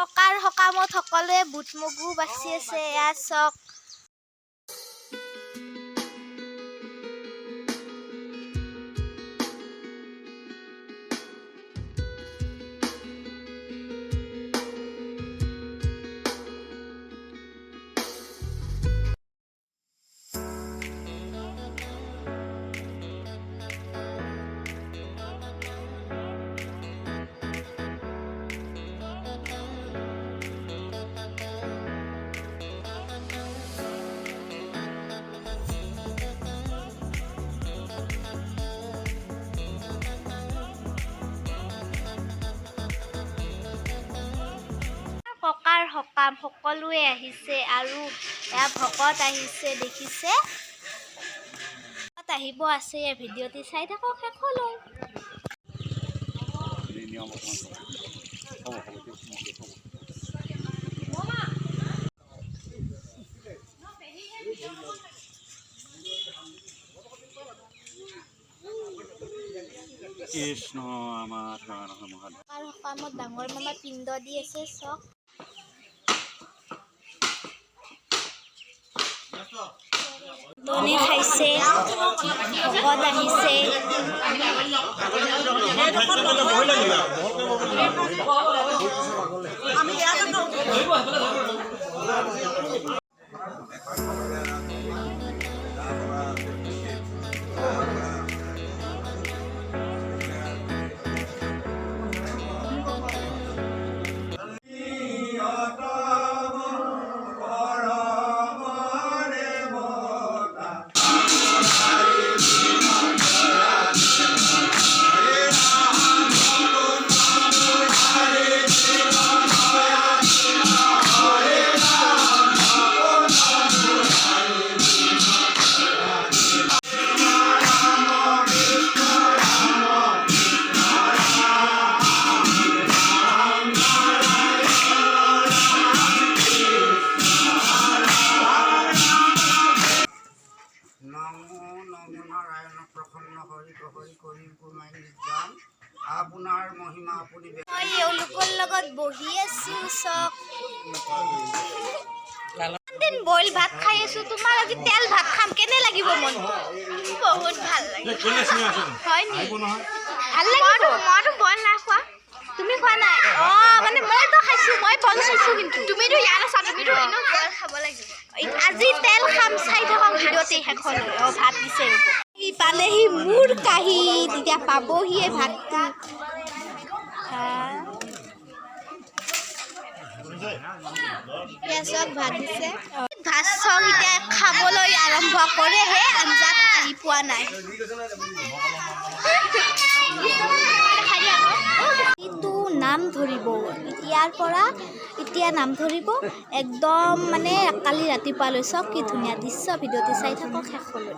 ককাৰ সকামত সকলোৱে বুট মগু বাচি আছে এয়া চক ককাৰ সকাম সকলোৱে আহিছে আৰু এয়া ভকত আহিছে দেখিছে আহিব আছে ভিডিঅ'টি চাই থাকক শেষলৈ কৃষ্ণ আমাৰ সকামত ডাঙৰ মামা পিণ্ড দি আছে চক দনি খাইছে ভকত আহিছে আপোনাৰ মহিমা আপুনি মই এওঁলোকৰ লগত বহি আছো চক দিন বইল ভাত খাই আছো তোমাৰ আজি তেল ভাত খাম কেনে লাগিব মন বহুত ভাল লাগে হয় নি ভাল লাগিব মইতো বইল নাই খোৱা তুমি খোৱা নাই মানে মইতো খাইছো মই বইল খাইছো কিন্তু তুমিতো ইয়াত আছা তুমিতো এনেও বইল খাব লাগিব আজি তেল খাম চাই থাকক ভিডিঅ'তে শেষলৈ ভাত দিছে ৰ'ব ই পালেহি মোৰ কাহি তেতিয়া পাবহিয়ে ভাতটো চব ভাত দিছে ভাত চক এতিয়া খাবলৈ আৰম্ভ কৰেহে আঞ্জাত আহি পোৱা নাই এইটো নাম ধৰিব এতিয়াৰ পৰা এতিয়া নাম ধৰিব একদম মানে কালি ৰাতিপুৱালৈ চব কি ধুনীয়া দৃশ্য ভিডিঅ'টি চাই থাকক শেষলৈ